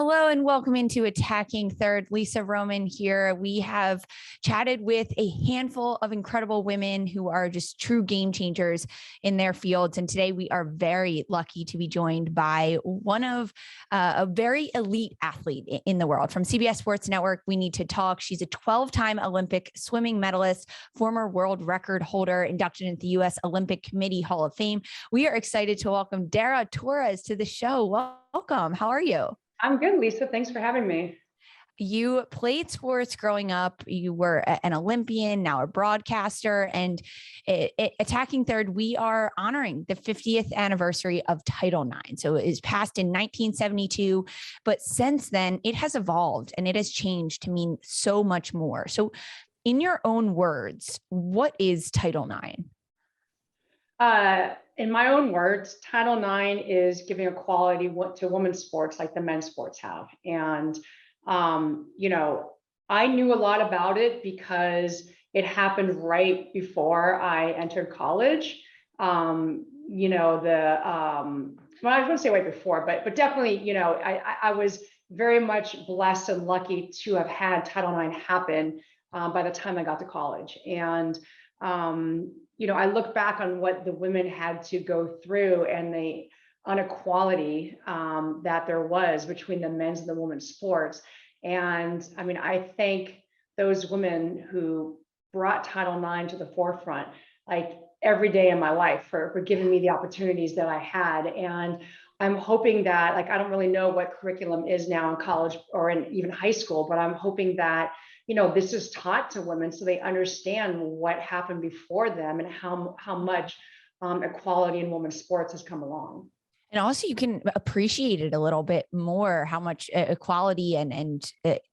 Hello and welcome into Attacking Third. Lisa Roman here. We have chatted with a handful of incredible women who are just true game changers in their fields. And today we are very lucky to be joined by one of a very elite athlete in the world. From CBS Sports Network, We Need to Talk. She's a 12-time Olympic swimming medalist, former world record holder, inducted into the U.S. Olympic Committee Hall of Fame. We are excited to welcome Dara Torres to the show. Welcome. How are you? I'm good, Lisa. Thanks for having me. You played sports growing up. You were an Olympian, now a broadcaster, and Attacking Third, we are honoring the 50th anniversary of Title IX. So it was passed in 1972, but since then it has evolved and it has changed to mean so much more. So in your own words, what is Title IX? In my own words, Title IX is giving equality to women's sports like the men's sports have. And, I knew a lot about it because it happened right before I entered college. Well, I wouldn't say right before, but definitely, I was very much blessed and lucky to have had Title IX happen by the time I got to college. And, I look back on what the women had to go through and the inequality that there was between the men's and the women's sports. And I mean, I thank those women who brought Title IX to the forefront, like every day in my life for giving me the opportunities that I had. And I'm hoping that, like, I don't really know what curriculum is now in college or in even high school, but I'm hoping that this is taught to women so they understand what happened before them and how much equality in women's sports has come along. And also you can appreciate it a little bit more, how much equality and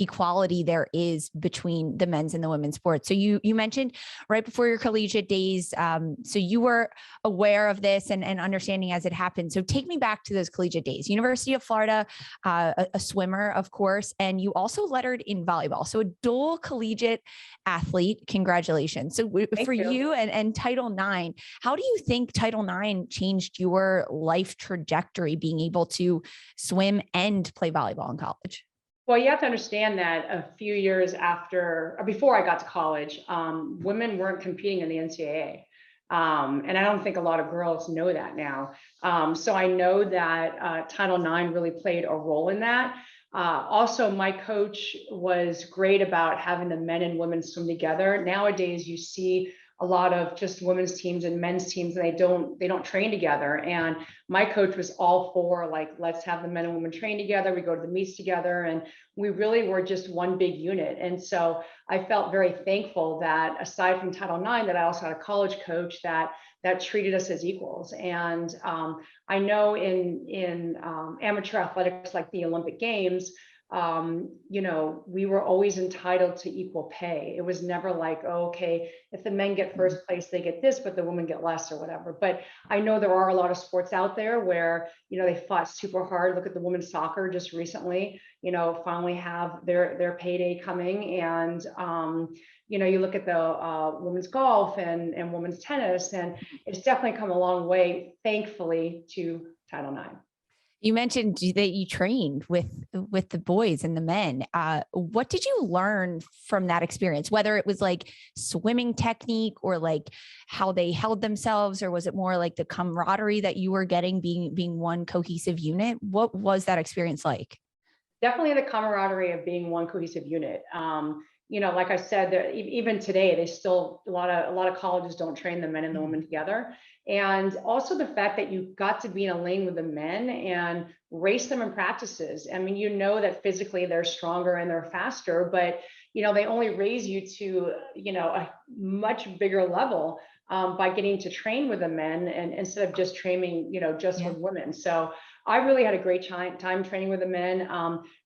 equality there is between the men's and the women's sports. So you mentioned right before your collegiate days. So you were aware of this and understanding as it happened. So take me back to those collegiate days. University of Florida, a swimmer, of course, and you also lettered in volleyball. So a dual collegiate athlete. Congratulations. So for you and Title IX, how do you think Title IX changed your life trajectory, being able to swim and play volleyball in college? Well, you have to understand that a few years before I got to college, women weren't competing in the NCAA. And I don't think a lot of girls know that now. So I know that Title IX really played a role in that. Also, my coach was great about having the men and women swim together. Nowadays, you see a lot of just women's teams and men's teams, and they don't train together. And my coach was all for, like, let's have the men and women train together. We go to the meets together, and we really were just one big unit. And so I felt very thankful that aside from Title IX, that I also had a college coach that treated us as equals. And I know in amateur athletics like the Olympic Games, we were always entitled to equal pay. It was never like, oh, okay, if the men get first place, they get this, but the women get less or whatever. But I know there are a lot of sports out there where, they fought super hard. Look at the women's soccer just recently, finally have their payday coming. And, you look at the women's golf and women's tennis, and it's definitely come a long way, thankfully, to Title IX. You mentioned that you trained with the boys and the men. What did you learn from that experience? Whether it was like swimming technique or like how they held themselves, or was it more like the camaraderie that you were getting being one cohesive unit? What was that experience like? Definitely the camaraderie of being one cohesive unit. Like I said, even today, they still a lot of colleges don't train the men and the women together. And also the fact that you got to be in a lane with the men and race them in practices. I mean, that physically they're stronger and they're faster, but they only raise you to a much bigger level by getting to train with the men, and instead of just training with women. So I really had a great time training with the men.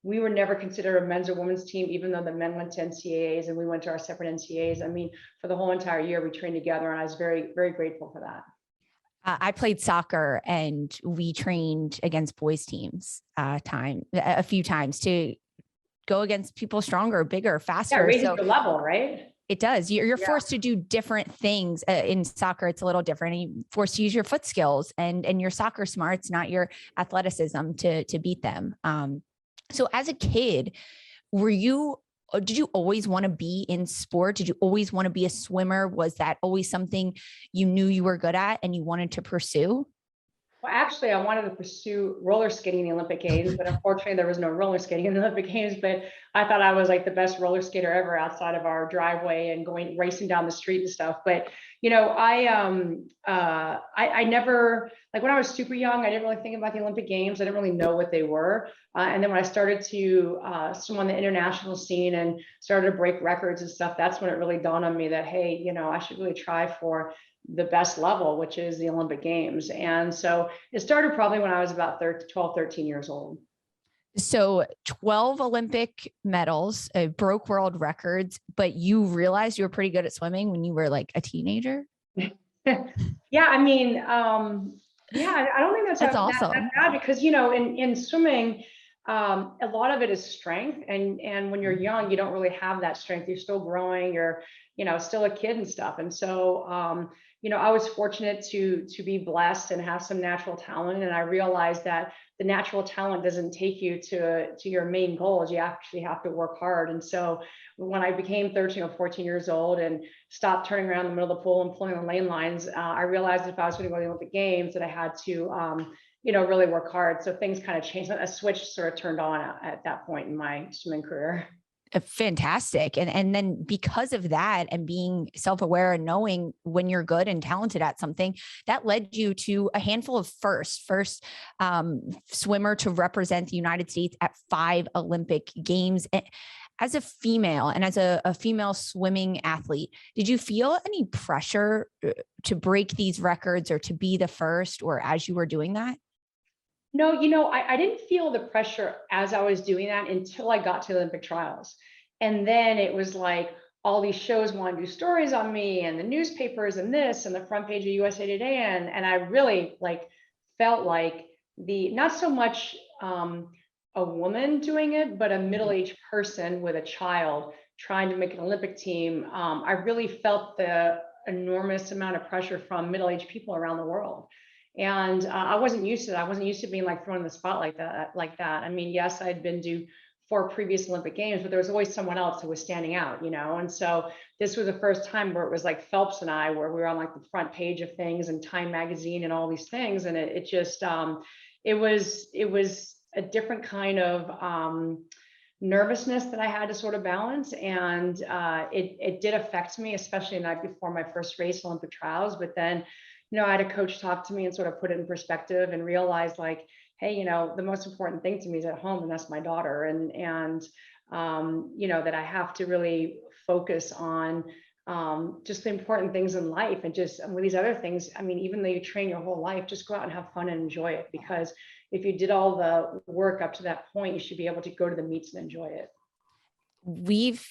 We were never considered a men's or women's team, even though the men went to NCAAs and we went to our separate NCAAs. I mean, for the whole entire year, we trained together, and I was very, very grateful for that. I played soccer, and we trained against boys teams a few times to go against people stronger, bigger, faster. Yeah, it raises your level, right? It does. You're forced to do different things in soccer. It's a little different. You're forced to use your foot skills and your soccer smarts, not your athleticism to beat them. So as a kid, did you always want to be in sport? Did you always want to be a swimmer? Was that always something you knew you were good at and you wanted to pursue? Well, actually, I wanted to pursue roller skating in the Olympic Games, but unfortunately, there was no roller skating in the Olympic Games. But I thought I was like the best roller skater ever outside of our driveway and going racing down the street and stuff. But I never, like, when I was super young, I didn't really think about the Olympic Games. I didn't really know what they were. And then when I started to swim on the international scene and started to break records and stuff, that's when it really dawned on me that, hey, I should really try for the best level, which is the Olympic Games. And so it started probably when I was about 12, 13 years old. So 12 Olympic medals, broke world records, but you realized you were pretty good at swimming when you were like a teenager? Yeah, I mean, yeah, I don't think that's awesome. that bad because, in swimming, a lot of it is strength. And when you're young, you don't really have that strength. You're still growing, you're, still a kid and stuff. And so, I was fortunate to be blessed and have some natural talent. And I realized that the natural talent doesn't take you to your main goals. You actually have to work hard. And so when I became 13 or 14 years old and stopped turning around in the middle of the pool and pulling the lane lines, I realized if I was going to go to the Olympic Games that I had to, really work hard. So things kind of changed. A switch sort of turned on at that point in my swimming career. Fantastic. And then because of that and being self-aware and knowing when you're good and talented at something, that led you to a handful of first swimmer to represent the United States at 5 Olympic Games. As a female and as a female swimming athlete, did you feel any pressure to break these records or to be the first, or as you were doing that? No, I didn't feel the pressure as I was doing that until I got to the Olympic trials. And then it was like all these shows want to do stories on me and the newspapers and this and the front page of USA Today. And I really felt like not so much a woman doing it, but a middle-aged person with a child trying to make an Olympic team. I really felt the enormous amount of pressure from middle-aged people around the world. And I wasn't used to that. I wasn't used to being thrown in the spotlight like that. I mean, yes, I'd been to 4 previous Olympic Games, but there was always someone else who was standing out, And so this was the first time where it was like Phelps and I, where we were on the front page of things and Time magazine and all these things. And it just, it was a different kind of nervousness that I had to sort of balance. And it did affect me, especially the night before my first race, Olympic trials. But then, I had a coach talk to me and sort of put it in perspective and realize hey, the most important thing to me is at home, and that's my daughter. And that I have to really focus on just the important things in life, and just with these other things. I mean, even though you train your whole life, just go out and have fun and enjoy it, because if you did all the work up to that point, you should be able to go to the meets and enjoy it. We've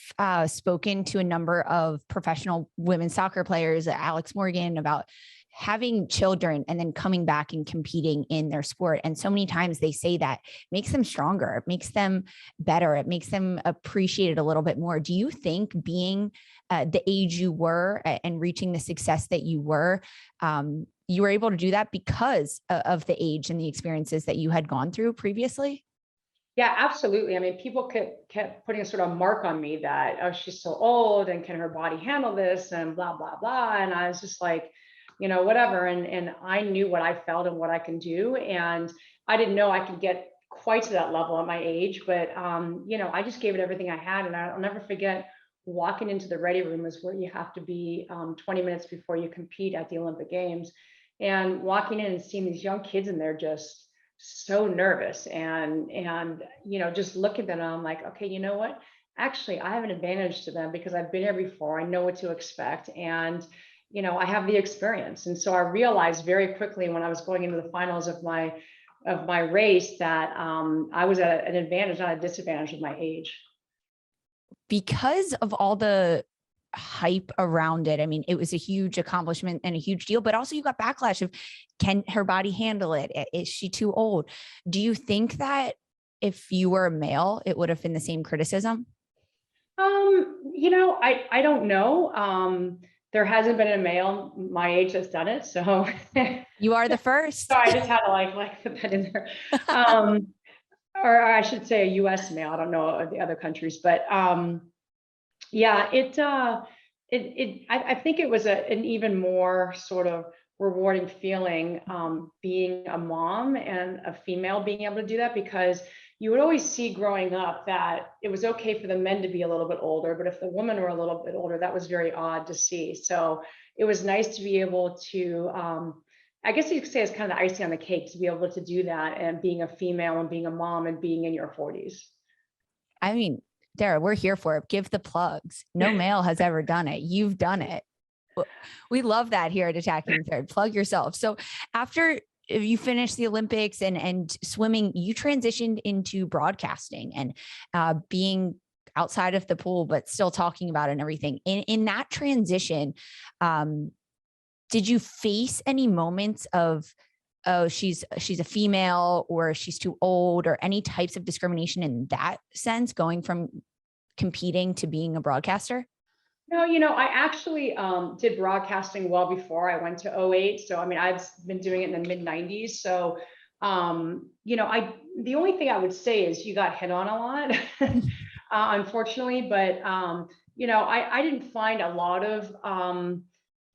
spoken to a number of professional women's soccer players, Alex Morgan, about having children and then coming back and competing in their sport. And so many times they say that makes them stronger, it makes them better, it makes them appreciate it a little bit more. Do you think being the age you were and reaching the success that you were able to do that because of the age and the experiences that you had gone through previously? Yeah, absolutely. I mean, people kept putting a sort of mark on me that, oh, she's so old and can her body handle this and blah, blah, blah. And I was just like, whatever. And I knew what I felt and what I can do. And I didn't know I could get quite to that level at my age, but, I just gave it everything I had. And I'll never forget walking into the ready room, is where you have to be 20 minutes before you compete at the Olympic Games, and walking in and seeing these young kids in there just so nervous and just look at them, and I'm like, okay, you know what? Actually, I have an advantage to them because I've been here before. I know what to expect, and I have the experience. And so I realized very quickly when I was going into the finals of my race that I was at an advantage, not a disadvantage, with my age. Because of all the hype around it, I mean, it was a huge accomplishment and a huge deal, but also you got backlash of, can her body handle it? Is she too old? Do you think that if you were a male, it would have been the same criticism? I don't know. There hasn't been a male my age that's done it, so you are the first. So I just had to like put that in there. or I should say a US male. I don't know the other countries, but yeah, I think it was an even more sort of rewarding feeling, being a mom and a female being able to do that, because you would always see growing up that it was okay for the men to be a little bit older, but if the women were a little bit older, that was very odd to see. So it was nice to be able to, I guess you could say it's kind of the icing on the cake to be able to do that, and being a female and being a mom and being in your 40s. I mean, Dara, we're here for it. Give the plugs. No male has ever done it. You've done it. We love that here at Attacking Third. Plug yourself. So after you finished the Olympics and swimming, you transitioned into broadcasting and being outside of the pool, but still talking about it and everything. In that transition, did you face any moments of, oh, she's a female, or she's too old, or any types of discrimination in that sense, going from competing to being a broadcaster? No, I actually did broadcasting well before I went to 08. So, I mean, I've been doing it in the mid 90s. So, the only thing I would say is you got hit on a lot, unfortunately, but, I didn't find a lot of,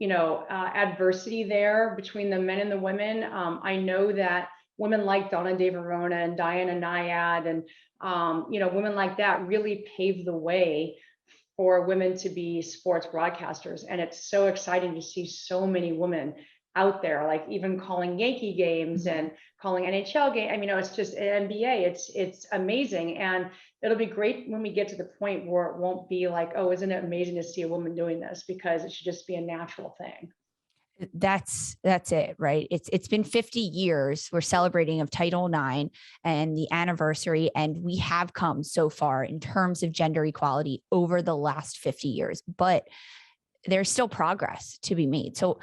adversity there between the men and the women. I know that women like Donna De Verona and Diana Nyad and, women like that really paved the way for women to be sports broadcasters. And it's so exciting to see so many women out there, like even calling Yankee games and calling NHL games. I mean, it's just NBA. It's amazing. And it'll be great when we get to the point where it won't be like, oh, isn't it amazing to see a woman doing this? Because it should just be a natural thing. That's it, right? It's been 50 years. We're celebrating of Title IX and the anniversary, and we have come so far in terms of gender equality over the last 50 years, but there's still progress to be made. So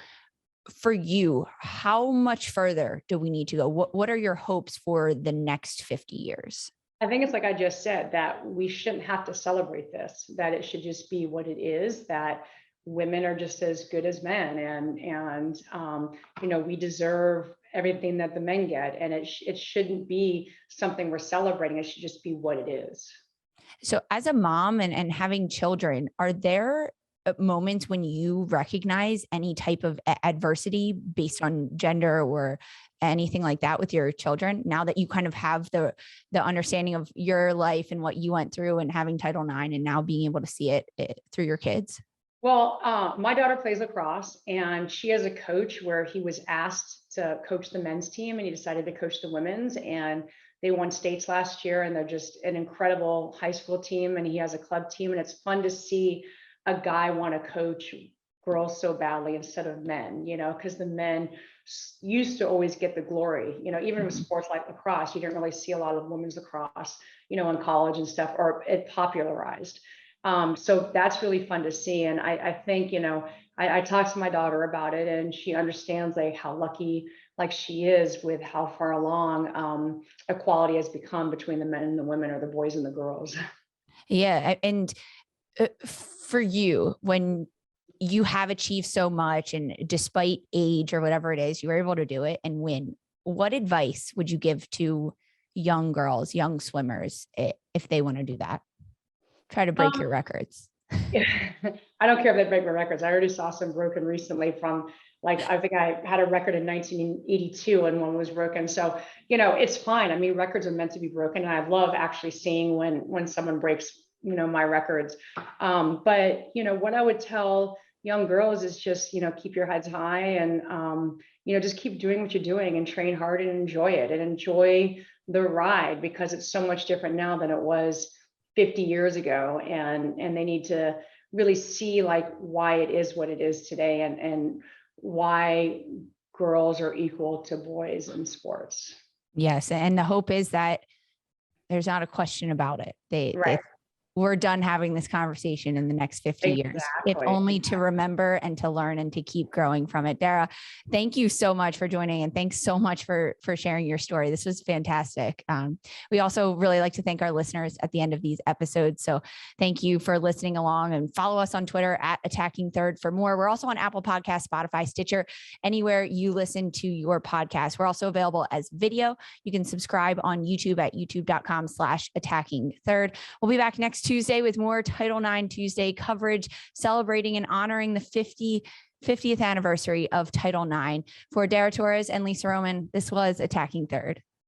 for you, how much further do we need to go? What are your hopes for the next 50 years? I think it's like I just said, that we shouldn't have to celebrate this, that it should just be what it is, that women are just as good as men, and we deserve everything that the men get, and it shouldn't be something we're celebrating. It should just be what it is. So as a mom and having children, are there moments when you recognize any type of adversity based on gender or anything like that with your children, now that you kind of have the understanding of your life and what you went through and having Title IX and now being able to see it through your kids? Well, my daughter plays lacrosse, and she has a coach where he was asked to coach the men's team, and he decided to coach the women's, and they won states last year, and they're just an incredible high school team, and he has a club team, and it's fun to see a guy want to coach girls so badly instead of men, because the men used to always get the glory, even with sports like lacrosse, you didn't really see a lot of women's lacrosse, in college and stuff, or it popularized. So that's really fun to see. And I think, I talked to my daughter about it, and she understands like how lucky she is with how far along equality has become between the men and the women, or the boys and the girls. Yeah. And for you, when you have achieved so much, and despite age or whatever it is, you were able to do it and win, what advice would you give to young girls, young swimmers, if they want to do that? Try to break your records. I don't care if they break my records. I already saw some broken recently from I think I had a record in 1982 and one was broken. So, it's fine. I mean, records are meant to be broken. And I love actually seeing when someone breaks, my records. But, what I would tell young girls is just, keep your heads high, and, just keep doing what you're doing, and train hard and enjoy it, and enjoy the ride, because it's so much different now than it was 50 years ago, and they need to really see why it is what it is today, and why girls are equal to boys in sports. Yes, and the hope is that there's not a question about it. Right. we're done having this conversation in the next 50 years, if only to remember and to learn and to keep growing from it. Dara, thank you so much for joining, and thanks so much for sharing your story. This was fantastic. We also really like to thank our listeners at the end of these episodes. So thank you for listening along, and follow us on Twitter at Attacking Third for more. We're also on Apple Podcasts, Spotify, Stitcher, anywhere you listen to your podcast. We're also available as video. You can subscribe on YouTube at youtube.com/Attacking Third. We'll be back next Tuesday with more Title IX Tuesday coverage, celebrating and honoring the 50th anniversary of Title IX. For Dara Torres and Lisa Roman, this was Attacking Third.